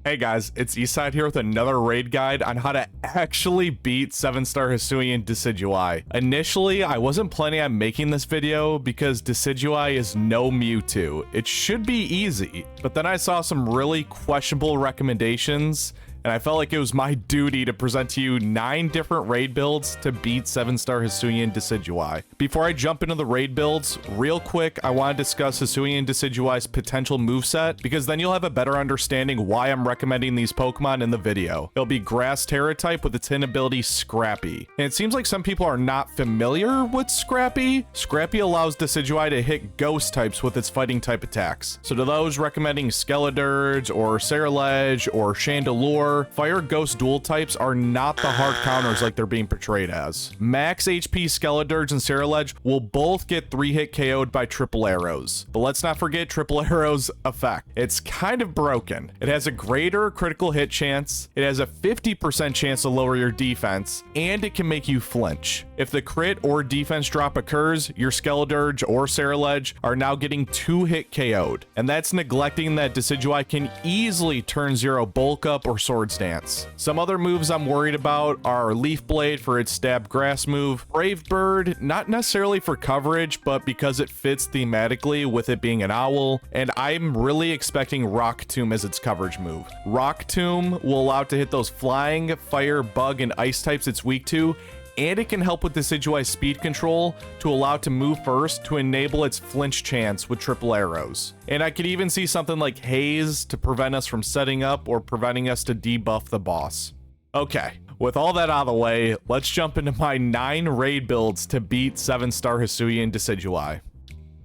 Hey guys, it's Eastside here with another raid guide on how to actually beat 7-star Hisuian Decidueye. Initially, I wasn't planning on making this video because Decidueye is no Mewtwo. It should be easy, but then I saw some really questionable recommendations and I felt like it was my duty to present to you 9 different raid builds to beat 7-star Hisuian Decidueye. Before I jump into the raid builds, real quick, I want to discuss Hisuian Decidueye's potential moveset, because then you'll have a better understanding why I'm recommending these Pokemon in the video. It'll be Grass Tera type with its hidden ability Scrappy. And it seems like some people are not familiar with Scrappy. Scrappy allows Decidueye to hit Ghost types with its fighting type attacks. So to those recommending Skeledirge or Ceruledge or Chandelure, Fire Ghost dual types are not the hard counters like they're being portrayed as. Max HP Skeledirge and Ceruledge will both get 3-hit KO'd by triple arrows. But let's not forget triple arrows effect. It's kind of broken. It has a greater critical hit chance, it has a 50% chance to lower your defense, and it can make you flinch. If the crit or defense drop occurs, your Skeledirge or Ceruledge are now getting 2-hit KO'd. And that's neglecting that Decidueye can easily turn 0 bulk up or sword stance. Some other moves I'm worried about are Leaf Blade for its stab grass move, Brave Bird, not necessarily for coverage, but because it fits thematically with it being an owl, and I'm really expecting Rock Tomb as its coverage move. Rock Tomb will allow it to hit those flying, fire, bug, and ice types it's weak to, and it can help with Decidueye's speed control to allow it to move first to enable its flinch chance with triple arrows. And I could even see something like Haze to prevent us from setting up or preventing us to debuff the boss. Okay, with all that out of the way, let's jump into my 9 raid builds to beat 7-star Hisuian Decidueye.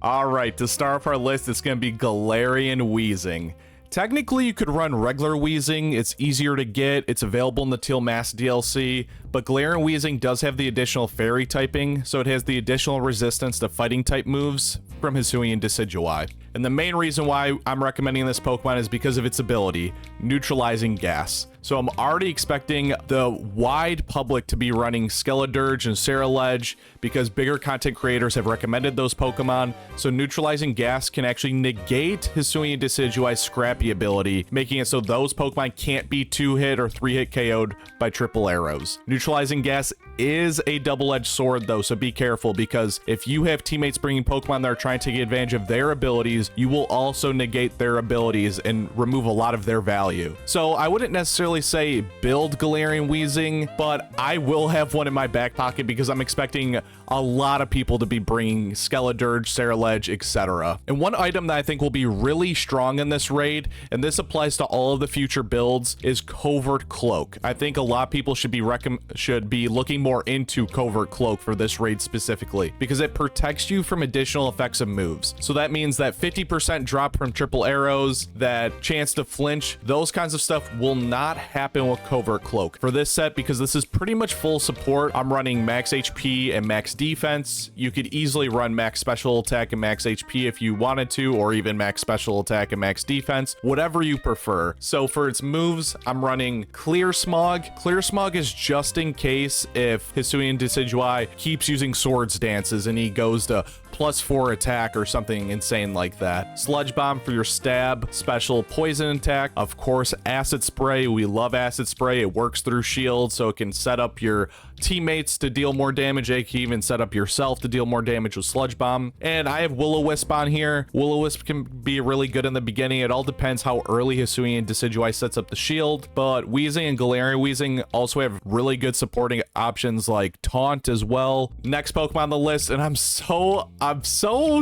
Alright, to start off our list, it's going to be Galarian Weezing. Technically, you could run regular Weezing, it's easier to get, it's available in the Teal Mask DLC, but Galarian Weezing does have the additional fairy typing, so it has the additional resistance to fighting type moves from Hisuian Decidueye. And the main reason why I'm recommending this Pokemon is because of its ability, Neutralizing Gas. So I'm already expecting the wide public to be running Skeledirge and Ceruledge because bigger content creators have recommended those Pokemon. So Neutralizing Gas can actually negate Hisuian Decidueye's Scrappy ability, making it so those Pokemon can't be 2-hit or 3-hit KO'd by triple arrows. Neutralizing Gas is a double-edged sword though, so be careful, because if you have teammates bringing Pokemon that are trying to take advantage of their abilities, you will also negate their abilities and remove a lot of their value. So I wouldn't necessarily say build Galarian Weezing, but I will have one in my back pocket because I'm expecting a lot of people to be bringing Skeledirge, Ceruledge, etc. And one item that I think will be really strong in this raid, and this applies to all of the future builds, is Covert Cloak. I think a lot of people should be looking more into Covert Cloak for this raid specifically, because it protects you from additional effects of moves. So that means that 50% drop from triple arrows, that chance to flinch, those kinds of stuff will not happen with Covert Cloak. For this set, because this is pretty much full support, I'm running max HP and max defense. You could easily run max special attack and max HP if you wanted to, or even max special attack and max defense, whatever you prefer. So for its moves, I'm running Clear Smog. Clear Smog is just in case if Hisuian Decidueye keeps using Swords Dances and he goes to +4 attack or something insane like that. Sludge Bomb for your stab, special poison attack. Of course, Acid Spray. We love Acid Spray. It works through shield, so it can set up your teammates to deal more damage. It can even set up yourself to deal more damage with Sludge Bomb. And I have Will-O-Wisp on here. Will-O-Wisp can be really good in the beginning. It all depends how early Hisuian Decidueye sets up the shield, but Weezing and Galarian Weezing also have really good supporting options like Taunt as well. Next Pokemon on the list, and I'm so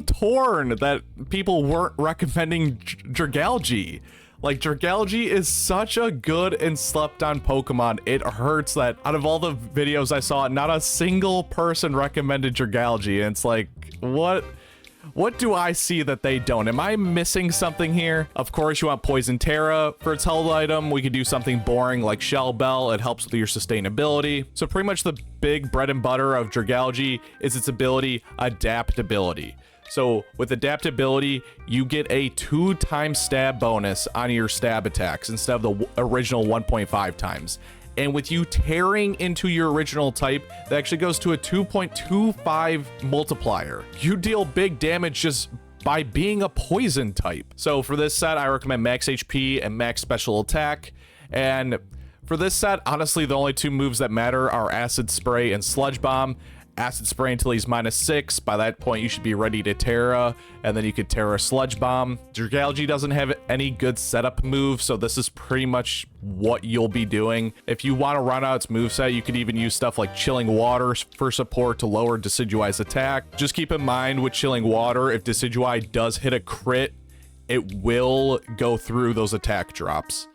torn that people weren't recommending Dragalge. Like, Dragalge is such a good and slept on Pokemon. It hurts that out of all the videos I saw, not a single person recommended Dragalge. And it's like, what do I see that they don't? Am I missing something here? Of course, you want Poison Tera for its health item. We could do something boring like Shell Bell. It helps with your sustainability. So pretty much the big bread and butter of Dragalge is its ability, Adaptability. So with adaptability, you get a 2x stab bonus on your stab attacks instead of the original 1.5 times. And with you tearing into your original type, that actually goes to a 2.25 multiplier. You deal big damage just by being a poison type. So for this set, I recommend max HP and max special attack. And for this set, honestly, the only two moves that matter are Acid Spray and Sludge Bomb. Acid Spray until he's -6. By that point, you should be ready to Tera, and then you could Tera Sludge Bomb. Dragalge doesn't have any good setup moves, so this is pretty much what you'll be doing. If you want to run out its moveset, you could even use stuff like Chilling Water for support to lower Decidueye's attack. Just keep in mind with Chilling Water, if Decidueye does hit a crit, it will go through those attack drops.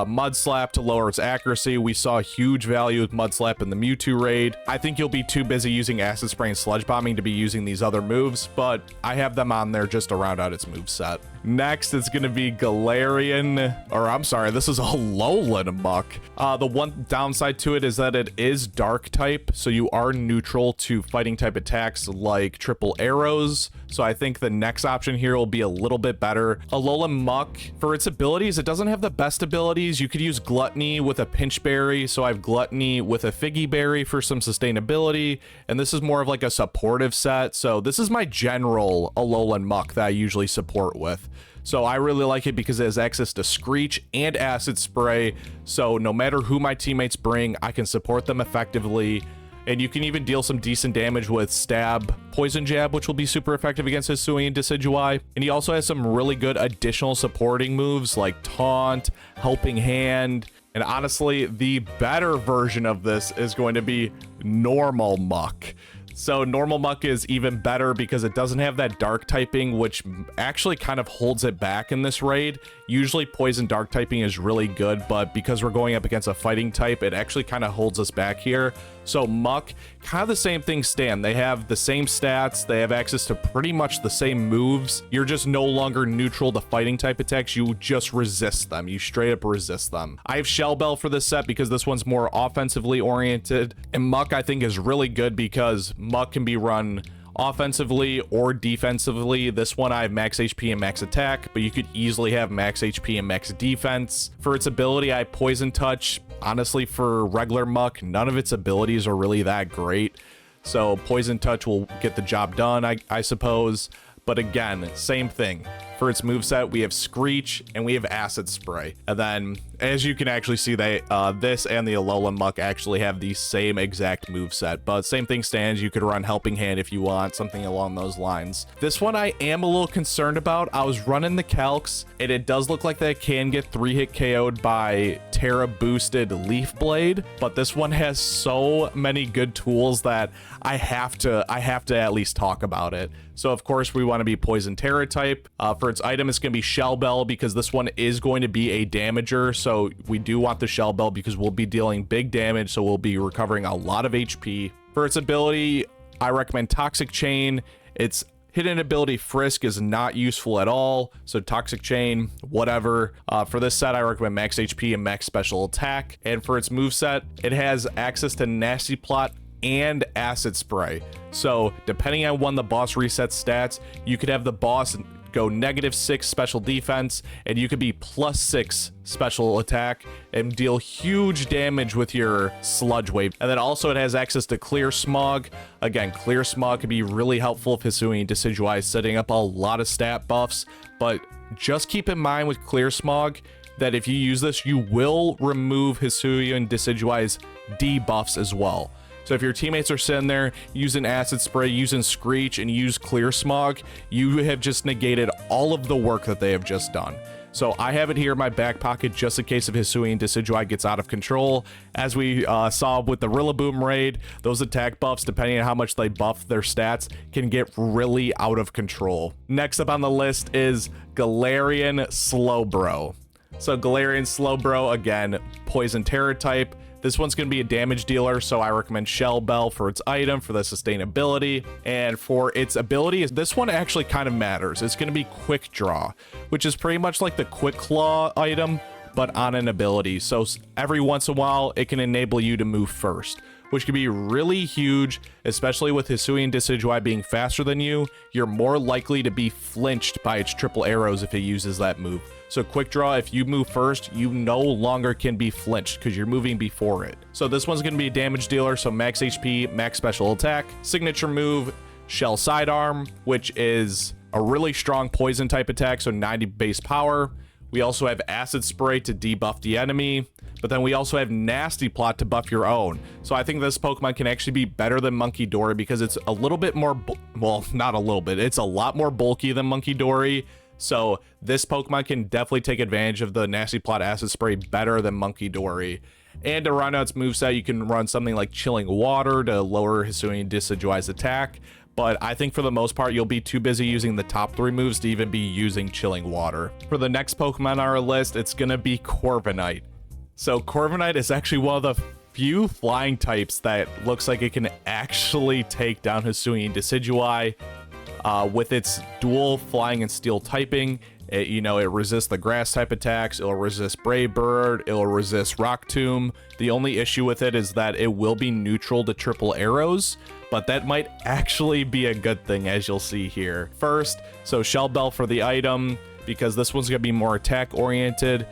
Mud Slap to lower its accuracy. We saw huge value with Mud Slap in the Mewtwo raid. I think you'll be too busy using Acid Spray and Sludge Bombing to be using these other moves, but I have them on there just to round out its moveset. Next, it's going to be Galarian, or I'm sorry, this is Alolan Muck. The one downside to it is that it is Dark type, so you are neutral to fighting type attacks like Triple Arrows. So I think the next option here will be a little bit better. Alolan Muck, for its abilities, it doesn't have the best abilities. You could use Gluttony with a Pinch Berry, so I have Gluttony with a Figgy Berry for some sustainability, and this is more of like a supportive set. So this is my general Alolan Muck that I usually support with. So I really like it because it has access to Screech and Acid Spray, so no matter who my teammates bring, I can support them effectively. And you can even deal some decent damage with Stab, Poison Jab, which will be super effective against Hisuian Decidueye. And he also has some really good additional supporting moves like Taunt, Helping Hand. And honestly, the better version of this is going to be Normal Muck. So Normal Muck is even better because it doesn't have that dark typing, which actually kind of holds it back in this raid. Usually poison dark typing is really good, but because we're going up against a fighting type, it actually kind of holds us back here. So Muck, kind of the same thing stand. They have the same stats. They have access to pretty much the same moves. You're just no longer neutral to fighting type attacks. You just resist them. You straight up resist them. I have Shell Bell for this set because this one's more offensively oriented. And Muck, I think, is really good because Muck can be run offensively or defensively. This one I have max HP and max attack, but you could easily have max HP and max defense. For its ability, I have Poison Touch. Honestly, for regular Muck, none of its abilities are really that great. So Poison Touch will get the job done, I suppose. But again, same thing. For its moveset, we have Screech and we have Acid Spray. And then, as you can actually see, this and the Alolan Muck actually have the same exact moveset. But same thing stands. You could run Helping Hand if you want, something along those lines. This one I am a little concerned about. I was running the calcs, and it does look like that it can get 3-hit KO'd by Tera boosted Leaf Blade. But this one has so many good tools that I have to at least talk about it. So of course we want to be Poison Tera type. For its item, it's going to be Shell Bell because this one is going to be a damager. So we do want the Shell Bell because we'll be dealing big damage. So we'll be recovering a lot of HP. For its ability, I recommend Toxic Chain. Its hidden ability Frisk is not useful at all. So Toxic Chain, whatever. For this set, I recommend max HP and max special attack. And for its moveset, it has access to Nasty Plot and Acid Spray. So depending on when the boss resets stats, you could have the boss go -6 special defense and you could be +6 special attack and deal huge damage with your Sludge Wave. And then also it has access to Clear Smog. Again, Clear Smog could be really helpful if Hisuian Decidueye is setting up a lot of stat buffs, but just keep in mind with Clear Smog that if you use this, you will remove Hisuian Decidueye's debuffs as well. So if your teammates are sitting there using Acid Spray, using Screech, and use Clear Smog, you have just negated all of the work that they have just done. So I have it here in my back pocket just in case if Hisuian Decidueye gets out of control. As we saw with the Rillaboom raid, those attack buffs, depending on how much they buff their stats, can get really out of control. Next up on the list is Galarian Slowbro. So Galarian Slowbro, again, Poison Tera type. This one's going to be a damage dealer, so I recommend Shell Bell for its item, for the sustainability. And for its ability, this one actually kind of matters. It's going to be Quick Draw, which is pretty much like the Quick Claw item, but on an ability. So every once in a while, it can enable you to move first, which can be really huge, especially with Hisuian Decidueye being faster than you. You're more likely to be flinched by its triple arrows if it uses that move. So Quick Draw, if you move first, you no longer can be flinched because you're moving before it. So this one's going to be a damage dealer, so max HP, max special attack. Signature move, Shell Sidearm, which is a really strong poison type attack, so 90 base power. We also have Acid Spray to debuff the enemy, but then we also have Nasty Plot to buff your own. So I think this Pokemon can actually be better than Munkidori because it's a little bit more, well, not a little bit, it's a lot more bulky than Munkidori. So this Pokemon can definitely take advantage of the Nasty Plot Acid Spray better than Munkidori. And to round out its moveset, you can run something like Chilling Water to lower Hisuian Decidueye's attack. But I think for the most part, you'll be too busy using the top 3 moves to even be using Chilling Water. For the next Pokemon on our list, it's going to be Corviknight. So Corviknight is actually one of the few flying types that looks like it can actually take down Hisuian Decidueye. With its dual flying and steel typing, it resists the grass type attacks, it'll resist Brave Bird, it'll resist Rock Tomb. The only issue with it is that it will be neutral to triple arrows, but that might actually be a good thing, as you'll see here. First, so Shell Bell for the item, because this one's gonna be more attack oriented.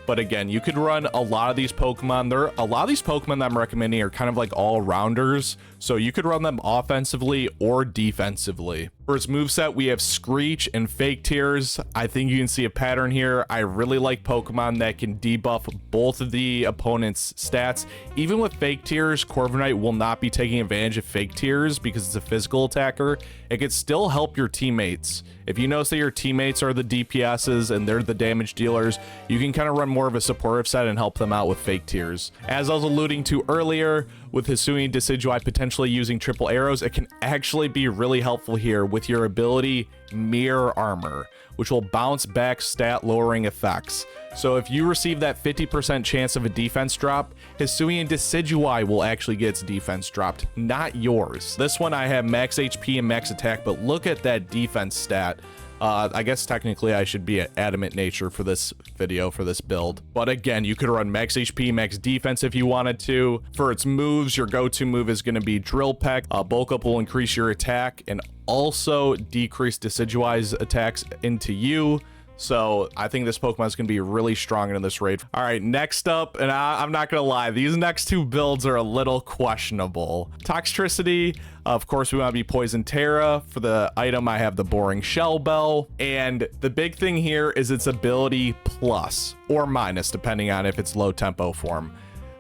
But again, you could run a lot of these Pokemon. A lot of these Pokemon that I'm recommending are kind of like all-rounders, so you could run them offensively or defensively. For its moveset, we have Screech and Fake Tears. I think you can see a pattern here. I really like Pokemon that can debuff both of the opponent's stats. Even with Fake Tears, Corviknight will not be taking advantage of Fake Tears because it's a physical attacker. It could still help your teammates. If you notice that your teammates are the DPSs and they're the damage dealers, you can kind of run more of a supportive set and help them out with Fake Tears. As I was alluding to earlier, with Hisuian Decidueye potentially using triple arrows, it can actually be really helpful here with your ability Mirror Armor, which will bounce back stat lowering effects. So if you receive that 50% chance of a defense drop, Hisuian Decidueye will actually get its defense dropped, not yours. This one I have max HP and max attack, but look at that defense stat. I guess technically I should be at Adamant Nature for this video, for this build. But again, you could run max HP, max defense if you wanted to. For its moves, your go-to move is going to be Drill Peck. Bulk Up will increase your attack and also decrease Decidueye's attacks into you. So I think this Pokemon is going to be really strong in this raid. All right, next up, and I'm not going to lie, these next 2 builds are a little questionable. Toxtricity, of course, we want to be Poison Tera. For the item, I have the Boring Shell Bell. And the big thing here is its ability plus or minus, depending on if it's low tempo form.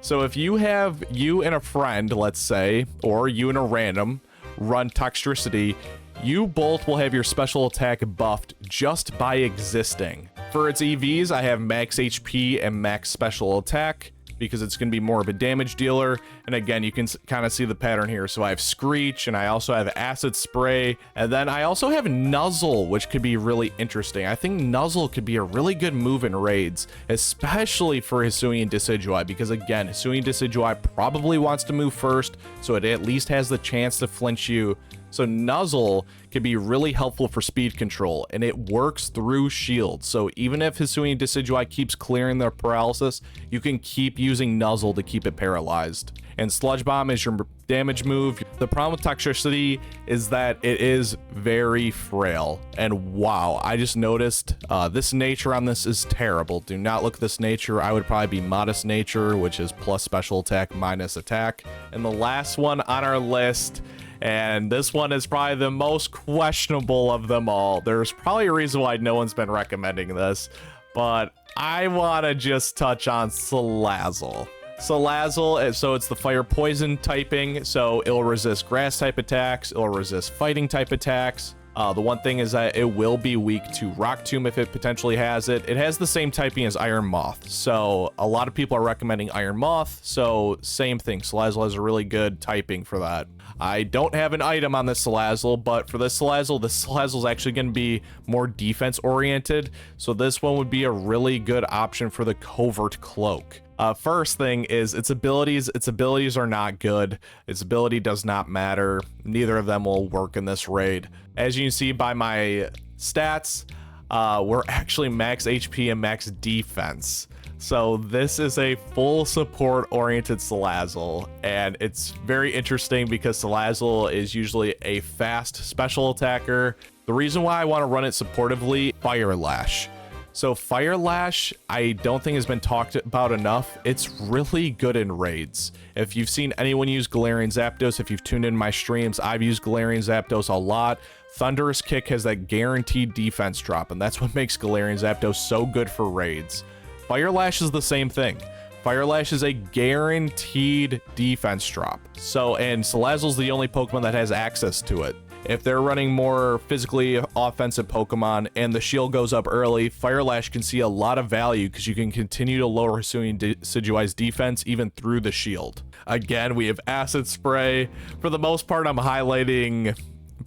So if you have you and a friend, let's say, or you and a random run Toxtricity, you both will have your special attack buffed just by existing. For its EVs, I have max HP and max special attack because it's going to be more of a damage dealer. And again, you can kind of see the pattern here. So I have Screech and I also have Acid Spray. And then I also have Nuzzle, which could be really interesting. I think Nuzzle could be a really good move in raids, especially for Hisuian Decidueye, because again, Hisuian Decidueye probably wants to move first, so it at least has the chance to flinch you. So Nuzzle can be really helpful for speed control, and it works through shields. So even if Hisuian Decidueye keeps clearing their paralysis, you can keep using Nuzzle to keep it paralyzed. And Sludge Bomb is your damage move. The problem with Toxtricity is that it is very frail. And wow, I just noticed this nature on this is terrible. Do not look at this nature. I would probably be Modest Nature, which is plus special attack minus attack. And the last one on our list, and this one is probably the most questionable of them all. There's probably a reason why no one's been recommending this, but I want to just touch on Salazzle. Salazzle, so it's the fire poison typing, so it'll resist grass type attacks, it'll resist fighting type attacks. The one thing is that it will be weak to Rock Tomb if it potentially has it. It has the same typing as Iron Moth, so a lot of people are recommending Iron Moth, so same thing. Salazzle has a really good typing for that. I don't have an item on this Salazzle, but for this Salazzle is actually going to be more defense oriented, so this one would be a really good option for the Covert Cloak. First thing is its abilities. Its abilities are not good. Its ability does not matter. Neither of them will work in this raid. As you can see by my stats, we're actually max HP and max defense. So this is a full support oriented Salazzle, and it's very interesting because Salazzle is usually a fast special attacker. The reason why I want to run it supportively, Fire Lash. So Fire Lash, I don't think has been talked about enough. It's really good in raids. If you've seen anyone use Galarian Zapdos, if you've tuned in my streams, I've used Galarian Zapdos a lot. Thunderous Kick has that guaranteed defense drop, and that's what makes Galarian Zapdos so good for raids. Fire Lash is the same thing. Fire Lash is a guaranteed defense drop. So, and Salazzle's the only Pokemon that has access to it. If they're running more physically offensive Pokemon and the shield goes up early, Fire Lash can see a lot of value because you can continue to lower Hisuian Decidueye's defense even through the shield. Again, we have Acid Spray. For the most part, I'm highlighting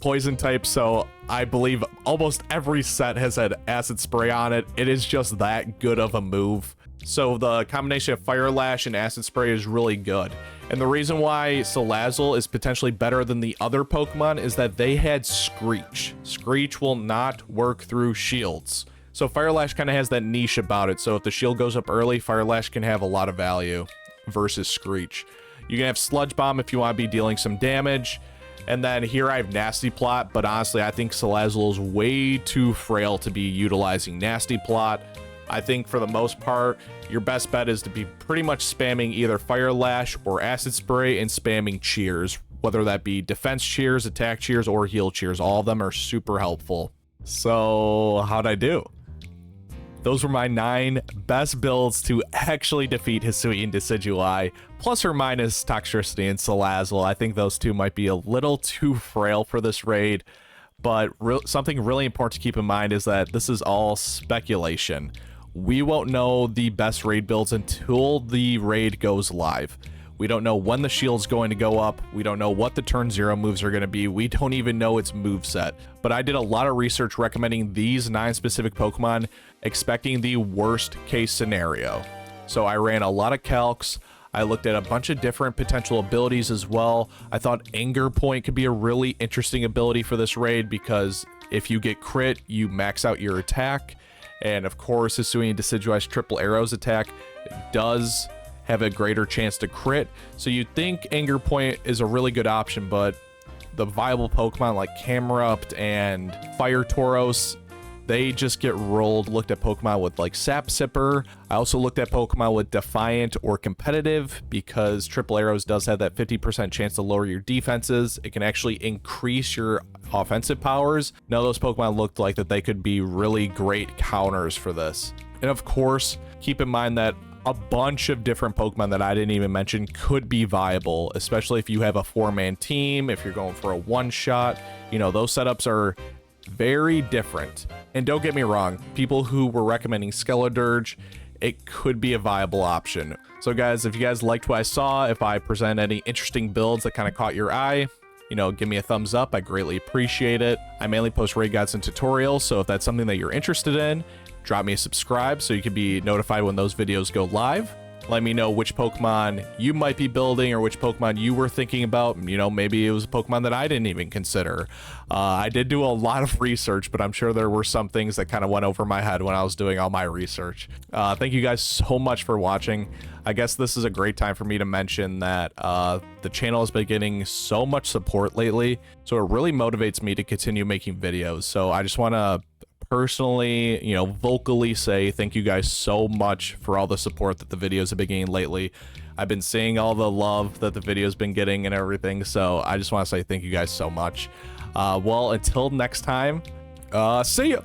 poison type, so I believe almost every set has had Acid Spray on it. It is just that good of a move. So the combination of Fire Lash and Acid Spray is really good. And the reason why Salazzle is potentially better than the other Pokemon is that they had Screech. Screech will not work through shields. So Fire Lash kind of has that niche about it. So if the shield goes up early, Fire Lash can have a lot of value versus Screech. You can have Sludge Bomb if you want to be dealing some damage. And then here I have Nasty Plot, but honestly, I think Salazzle is way too frail to be utilizing Nasty Plot. I think for the most part, your best bet is to be pretty much spamming either Fire Lash or Acid Spray and spamming Cheers, whether that be defense cheers, attack cheers, or heal cheers. All of them are super helpful. So how'd I do? Those were my 9 best builds to actually defeat Hisuian Decidueye, plus or minus Toxtricity and Salazzle. I think those two might be a little too frail for this raid, but something really important to keep in mind is that this is all speculation. We won't know the best raid builds until the raid goes live. We don't know when the shield's going to go up. We don't know what the turn 0 moves are going to be. We don't even know its moveset. But I did a lot of research recommending these 9 specific Pokemon, expecting the worst case scenario. So I ran a lot of calcs. I looked at a bunch of different potential abilities as well. I thought Anger Point could be a really interesting ability for this raid because if you get crit, you max out your attack. And of course, Hisuian Decidueye's Triple Arrows attack does have a greater chance to crit. So you'd think Anger Point is a really good option, but the viable Pokemon like Camerupt and Fire Tauros, they just get rolled. Looked at Pokemon with like Sap Sipper. I also looked at Pokemon with Defiant or Competitive because Triple Arrows does have that 50% chance to lower your defenses. It can actually increase your offensive powers. Now those Pokemon looked like that they could be really great counters for this. And of course, keep in mind that a bunch of different Pokemon that I didn't even mention could be viable, especially if you have a 4-man team, if you're going for a one-shot. You know, those setups are very different. And don't get me wrong, people who were recommending Skeledirge, it could be a viable option. So guys, if you guys liked what I saw, if I present any interesting builds that kind of caught your eye, you know, give me a thumbs up. I greatly appreciate it. I mainly post raid guides and tutorials, so if that's something that you're interested in, drop me a subscribe so you can be notified when those videos go live. Let me know which Pokemon you might be building or which Pokemon you were thinking about. You know, maybe it was a Pokemon that I didn't even consider. I did do a lot of research, but I'm sure there were some things that kind of went over my head when I was doing all my research. Thank you guys so much for watching. I guess this is a great time for me to mention that the channel has been getting so much support lately, so it really motivates me to continue making videos. So I just want to personally, you know, vocally say thank you guys so much for all the support that the videos have been getting lately. I've been seeing all the love that the video's been getting and everything, so I just want to say thank you guys so much. Well, until next time, see ya!